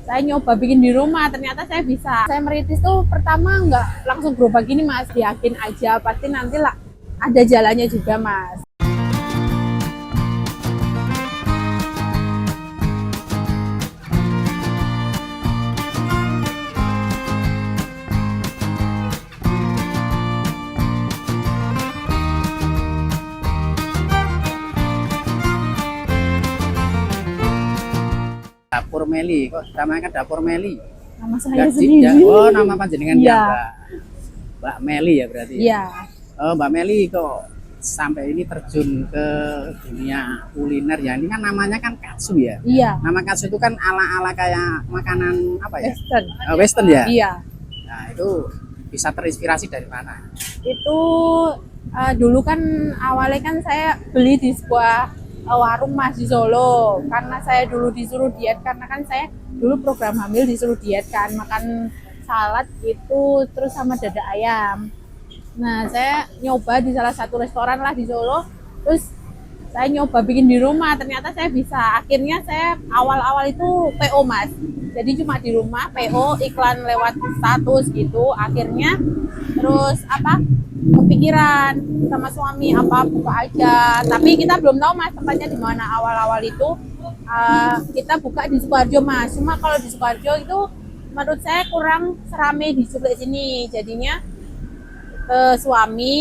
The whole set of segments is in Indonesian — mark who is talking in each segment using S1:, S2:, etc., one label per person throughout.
S1: Saya nyoba bikin di rumah, ternyata saya bisa. Saya merintis tuh pertama nggak langsung gerobak gini mas, yakin aja pasti nanti lah ada jalannya juga mas.
S2: Dapur Meli, kok namanya kan Dapur Meli?
S1: Nama saya
S2: Jadi,
S1: sendiri.
S2: oh nama panjenengan
S1: Iya.
S2: ya Mbak Meli ya berarti.
S1: Iya.
S2: Oh, Mbak Meli kok sampai ini terjun ke dunia kuliner ya? Ini kan namanya kan katsu ya.
S1: Iya.
S2: Nama katsu itu kan ala-ala kayak makanan apa ya?
S1: Western.
S2: Western ya.
S1: Iya.
S2: Nah itu bisa terinspirasi dari mana?
S1: Itu dulu kan awalnya kan saya beli di sebuah warung mas di Solo, karena saya dulu disuruh diet, karena kan saya dulu program hamil disuruh diet kan, makan salad itu terus sama dada ayam. Nah saya nyoba di salah satu restoran lah di Solo, terus saya nyoba bikin di rumah, ternyata saya bisa. Akhirnya saya awal-awal itu PO mas, jadi cuma di rumah PO iklan lewat status gitu. Akhirnya terus kepikiran sama suami apa buka aja, tapi kita belum tahu mas tempatnya di mana. Awal-awal itu kita buka di Sukoharjo mas, cuma kalau di Sukoharjo itu menurut saya kurang serame di sebelah sini. Jadinya suami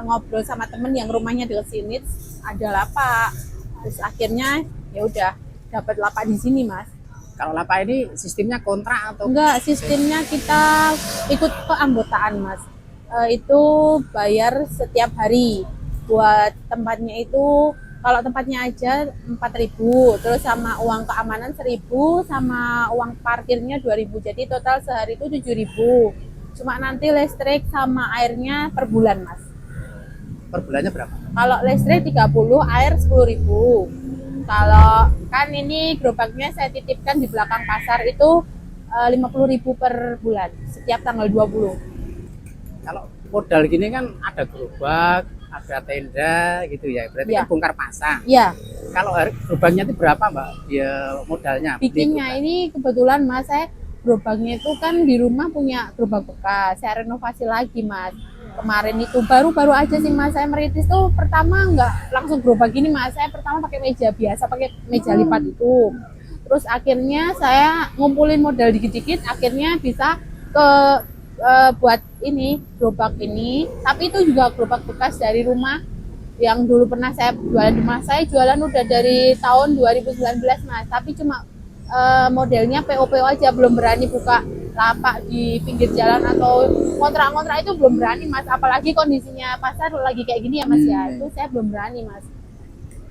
S1: ngobrol sama temen yang rumahnya dekat sini, ada lapak, terus akhirnya ya udah dapat lapak di sini mas.
S2: Kalau lapak ini sistemnya kontrak atau
S1: Enggak, sistemnya kita ikut keanggotaan mas. Itu bayar setiap hari. Buat tempatnya itu, kalau tempatnya aja 4.000, terus sama uang keamanan 1.000, sama uang parkirnya 2.000. Jadi total sehari itu 7.000. Cuma nanti listrik sama airnya per bulan mas.
S2: per bulannya berapa?
S1: Kalau listrik 30, air 10.000. Kalau kan ini gerobaknya saya titipkan di belakang pasar itu 50.000 per bulan setiap tanggal 20.
S2: Kalau modal gini kan ada gerobak, ada tenda gitu ya, berarti
S1: Ya.
S2: kan bongkar pasang.
S1: Ya,
S2: Kalau gerobaknya itu berapa mbak dia modalnya?
S1: bikinnya ini kebetulan mas, saya gerobaknya itu kan di rumah punya gerobak bekas, saya renovasi lagi mas. Kemarin itu baru aja sih mas, saya merintis tuh pertama nggak langsung gerobak gini mas, saya pertama pakai meja biasa, pakai meja lipat itu. Terus akhirnya saya ngumpulin modal dikit-dikit, akhirnya bisa ke buat ini gerobak ini. Tapi itu juga gerobak bekas dari rumah yang dulu pernah saya jualan di rumah. Saya jualan udah dari tahun 2019 mas, tapi cuma modelnya PO-PO aja, belum berani buka lapak di pinggir jalan atau kontrak-kontrak itu belum berani mas, apalagi kondisinya pasar lagi kayak gini ya mas ya, itu saya belum berani mas.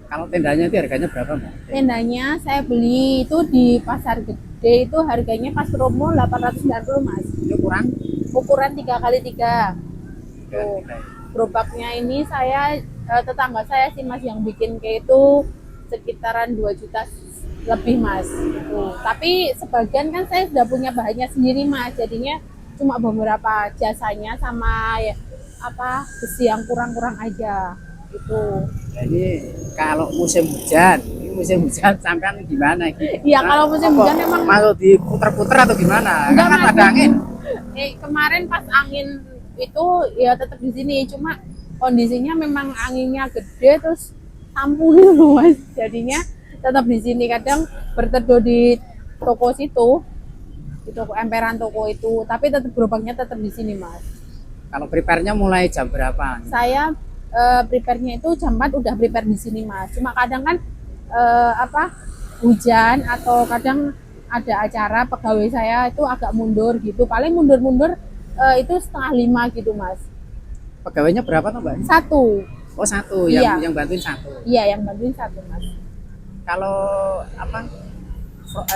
S2: Kalau tendanya itu harganya berapa mbak?
S1: Tendanya saya beli itu di pasar gede, itu harganya pas promo 890 mas,
S2: Itu kurang?
S1: ukuran 3x3. Tuh, gerobaknya ini saya tetangga saya sih mas yang bikin kayak itu sekitaran 2 juta lebih mas. Tuh. Tapi sebagian kan saya sudah punya bahannya sendiri mas, jadinya cuma beberapa jasanya sama ya, besi yang kurang-kurang aja gitu.
S2: Jadi kalau musim hujan, ini musim hujan sampean gimana gitu?
S1: Iya, kalau musim hujan memang
S2: mau diputer-puter atau gimana?
S1: enggak
S2: Kan
S1: mas,
S2: ada angin.
S1: kemarin pas angin itu ya tetap di sini, cuma kondisinya memang anginnya gede terus tampung gitu mas, jadinya tetap di sini. Kadang berteduh di toko situ, di toko emperan toko itu, tapi tetap gerobaknya tetap di sini mas.
S2: Kalau prepare-nya mulai jam berapa?
S1: Saya prepare-nya itu jam 4 udah prepare di sini mas, cuma kadang kan hujan atau kadang ada acara pegawai saya itu agak mundur gitu, paling mundur itu 4:30 gitu mas.
S2: Pegawainya berapa tuh mbak?
S1: Satu.
S2: Oh satu,
S1: Iya.
S2: yang bantuin satu.
S1: Iya, yang bantuin satu mas.
S2: Kalau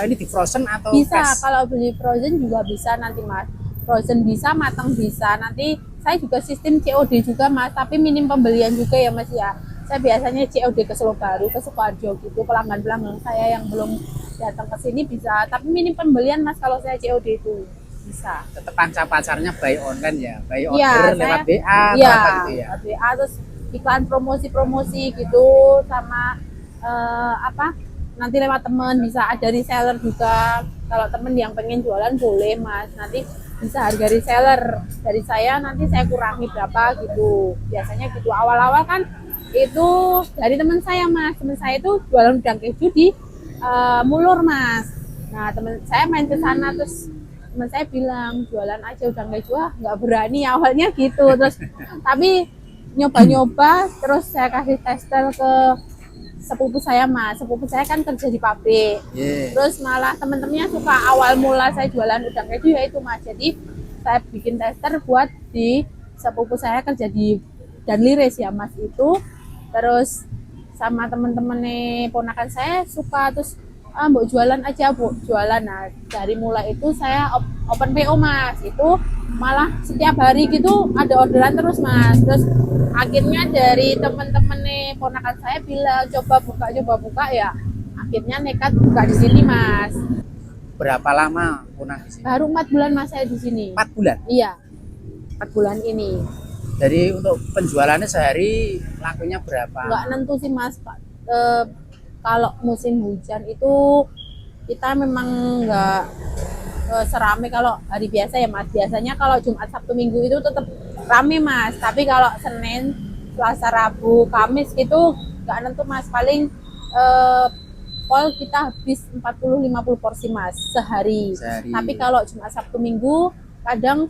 S2: ini di frozen atau
S1: Bisa,
S2: fresh?
S1: kalau beli frozen juga bisa nanti mas. Frozen bisa, matang bisa. Nanti saya juga sistem COD juga mas, tapi minim pembelian juga ya mas ya. Saya biasanya COD ke Solo Baru, ke Sukoharjo gitu. Pelanggan-pelanggan saya yang belum datang ke sini bisa, tapi minim pembelian mas kalau saya COD itu bisa.
S2: Tetap pasarnya buy online ya, buy
S1: Iya,
S2: order lewat
S1: saya-
S2: BA atau
S1: Iya,
S2: apa gitu ya.
S1: lewat WA, terus iklan promosi-promosi gitu, sama nanti lewat temen bisa ada reseller juga Kalau temen yang pengen jualan boleh mas, nanti bisa harga reseller dari saya, nanti saya kurangi berapa gitu. Biasanya gitu. Awal-awal kan itu dari teman saya mas, teman saya itu jualan udang keju di Mulur mas. Nah teman saya main ke sana, terus teman saya bilang jualan aja udang keju, nggak berani awalnya gitu. Terus tapi nyoba-nyoba, terus saya kasih tester ke sepupu saya mas. Sepupu saya kan kerja di pabrik, terus malah temen-temennya suka. Awal mula saya jualan udang keju ya itu mas, jadi saya bikin tester buat di sepupu saya kerja di Danliris ya mas itu. Terus sama temen-temennya ponakan saya suka, terus mbok jualan aja bu, jualan. Nah dari mulai itu saya open PO mas, itu malah setiap hari gitu ada orderan terus mas. Terus akhirnya dari temen-temen ponakan saya bilang coba buka ya, akhirnya nekat buka di sini mas.
S2: Berapa lama punah di sini?
S1: Baru 4 bulan mas saya di sini.
S2: 4 bulan?
S1: Iya, 4 bulan ini.
S2: Jadi untuk penjualannya sehari lakunya berapa?
S1: Nggak nentu sih mas, kalau musim hujan itu kita memang nggak serame kalau hari biasa ya mas. Biasanya kalau Jumat, Sabtu, Minggu itu tetap rame mas, tapi kalau Senin, Selasa, Rabu, Kamis gitu nggak nentu mas. Paling pol kita habis 40-50 porsi mas sehari. Tapi kalau Jumat, Sabtu, Minggu kadang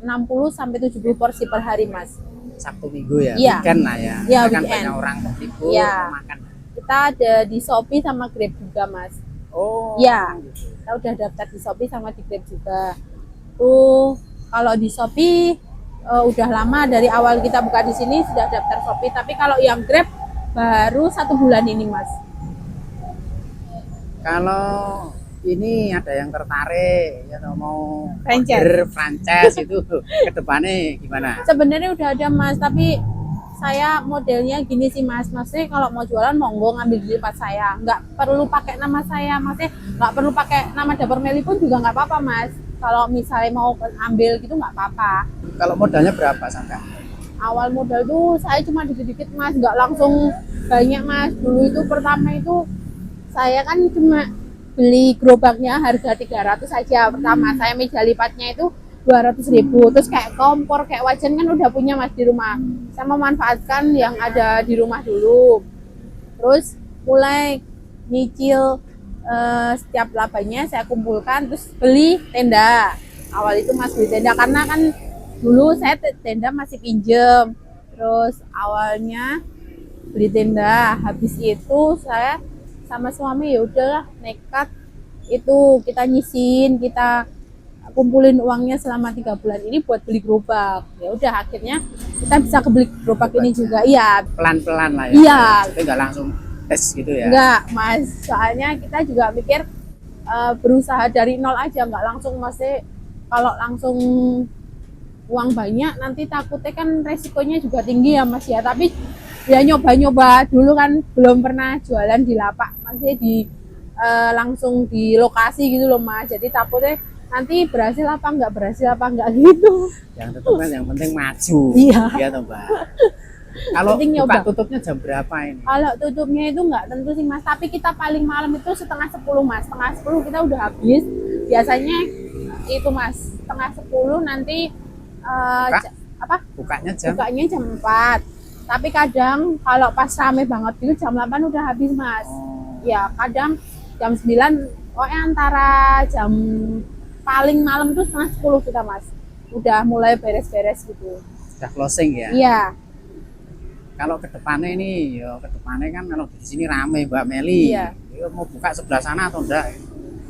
S1: 60-70 porsi per hari mas.
S2: Sabtu Minggu ya?
S1: Iya.
S2: Weekend lah ya?
S1: Iya,
S2: kan
S1: weekend.
S2: banyak orang libur
S1: Iya.
S2: makan.
S1: Kita ada di Shopee sama Grab juga mas.
S2: Oh.
S1: Ya, kita udah daftar di Shopee sama di Grab juga. Tuh kalau di Shopee udah lama, dari awal kita buka di sini sudah daftar Shopee. Tapi kalau yang Grab baru 1 bulan ini mas.
S2: Kalau ini ada yang tertarik ya mau
S1: franchise
S2: itu ke depannya gimana?
S1: Sebenarnya udah ada mas, tapi saya modelnya gini sih mas, maksudnya kalau mau jualan monggo ngambil di tempat saya, nggak perlu pakai nama saya, maksudnya nggak perlu pakai nama Dapur Meli pun juga nggak apa-apa mas. Kalau misalnya mau ambil gitu nggak apa-apa.
S2: Kalau modalnya berapa sampai?
S1: Awal modal tuh saya cuma dikit-dikit mas, nggak langsung banyak mas. Dulu itu pertama itu saya kan cuma beli gerobaknya harga 300 aja pertama. Saya meja lipatnya itu 200.000, terus kayak kompor, kayak wajan kan udah punya mas di rumah. Saya memanfaatkan yang ada di rumah dulu. Terus mulai nyicil setiap labanya saya kumpulkan, terus beli tenda. Awal itu mas beli tenda karena kan dulu saya tenda masih pinjem. Terus awalnya beli tenda, habis itu saya sama suami ya udahlah nekat itu kita nyisin, kita kumpulin uangnya selama 3 bulan ini buat beli gerobak. Ya udah akhirnya kita bisa kebeli gerobak ini juga. Iya,
S2: pelan-pelan lah ya.
S1: Iya.
S2: Itu nggak langsung tes gitu ya.
S1: Enggak mas, soalnya kita juga mikir berusaha dari nol aja, nggak langsung masih. Kalau langsung uang banyak nanti takutnya kan resikonya juga tinggi ya mas ya. Tapi ya nyoba-nyoba dulu kan, belum pernah jualan di lapak, masih di langsung di lokasi gitu loh mas. Jadi takutnya nanti berhasil apa enggak gitu.
S2: Yang tetap kan yang penting maju.
S1: Iya.
S2: Iya toh mbak. Kalau buka tutupnya jam berapa ini?
S1: Kalau tutupnya itu nggak tentu sih mas, tapi kita paling malam itu setengah 10 mas. Setengah 10 kita udah habis. Biasanya itu mas, setengah 10 nanti
S2: Bukanya
S1: jam 4. Tapi kadang kalau pas rame banget itu jam 8 udah habis mas. Ya kadang jam 9, antara jam paling malam tuh setengah 10 kita mas. Udah mulai beres-beres gitu.
S2: Udah closing ya?
S1: Iya.
S2: Kalau ke depannya ini, kan kalau di sini rame Mbak Meli.
S1: Iya.
S2: Mau buka sebelah sana atau enggak?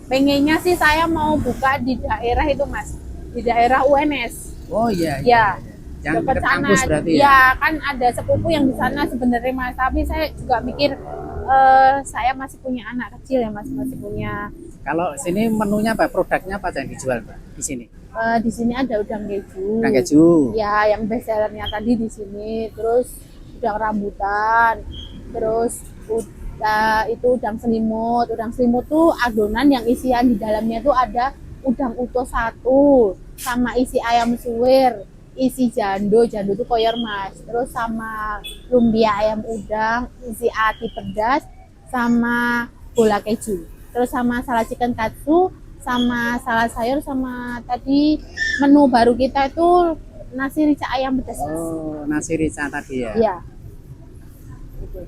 S1: Pengennya sih saya mau buka di daerah itu mas, di daerah UNS.
S2: Oh iya.
S1: Ya.
S2: Yang
S1: Dekat
S2: dekat kampus berarti ya?
S1: Ya kan ada sepupu yang di sana sebenarnya mas, tapi saya juga mikir saya masih punya anak kecil ya mas, masih punya.
S2: Kalau sini menunya apa? Produknya apa yang dijual Mbak di sini?
S1: Di sini ada udang keju.
S2: Udang keju.
S1: Ya, yang best sellernya tadi di sini. Terus udang rambutan. Terus itu udang selimut. Udang selimut tuh adonan yang isian di dalamnya tuh ada udang utuh 1 sama isi ayam suwir, isi jando tuh koyor mas. Terus sama lumpia ayam udang, isi ati pedas sama bola keju. terus sama salad chicken katsu, sama salad sayur, sama tadi menu baru kita itu nasi rica ayam pedas. Mas.
S2: Oh, nasi rica tadi ya.
S1: Iya.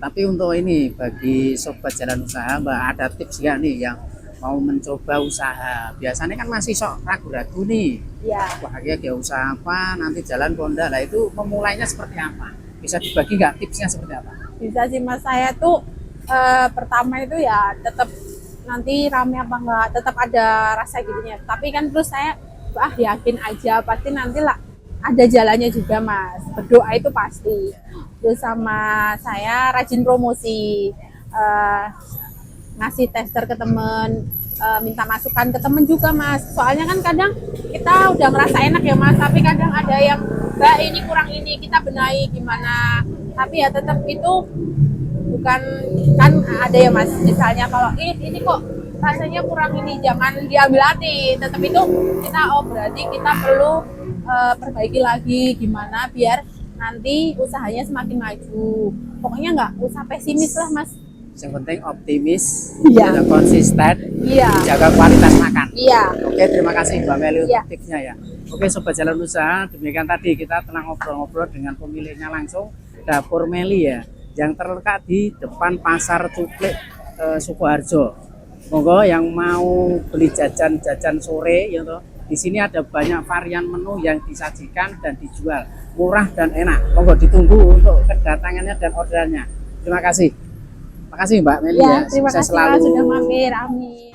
S2: Tapi untuk ini bagi sobat jalan usaha, Mbak, ada tips nggak nih yang mau mencoba usaha? Biasanya kan masih sok ragu-ragu nih.
S1: Iya.
S2: Wah, dia usaha apa? Nanti jalan ponda. Lah itu memulainya seperti apa? Bisa dibagi nggak tipsnya seperti apa?
S1: Bisa sih Mas, saya tuh pertama itu ya tetap nanti rame apa enggak, tetap ada rasa gitunya. Tapi kan terus saya yakin aja, pasti nanti lah ada jalannya juga Mas. Berdoa itu pasti. Terus sama saya rajin promosi, ngasih tester ke temen, minta masukan ke temen juga Mas. Soalnya kan kadang kita udah ngerasa enak ya Mas, tapi kadang ada yang Mbak ini kurang ini, kita benahi gimana. Tapi ya tetap itu bukan, kan ada ya Mas, misalnya kalau ini kok rasanya kurang ini, jangan diambil hati. Tetap itu kita berarti kita perlu perbaiki lagi gimana biar nanti usahanya semakin maju. Pokoknya nggak usah pesimis lah Mas.
S2: Yang penting optimis,
S1: Iya.
S2: dan konsisten,
S1: Iya.
S2: jaga kualitas makan.
S1: Iya.
S2: Oke, terima kasih Mbak Meli
S1: Iya.
S2: untuk tipsnya ya. Oke, sobat jalan usaha, demikian tadi kita telah ngobrol-ngobrol dengan pemiliknya langsung, Dapur Meli ya, yang terletak di depan Pasar Cuklik Sukoharjo. Monggo yang mau beli jajan-jajan sore ya toh. Di sini ada banyak varian menu yang disajikan dan dijual, murah dan enak. Monggo ditunggu untuk kedatangannya dan orderannya. Terima kasih. Terima kasih Mbak Meli
S1: Ya,
S2: ya.
S1: terima
S2: Sukses
S1: kasih Mas sudah mampir. Amin.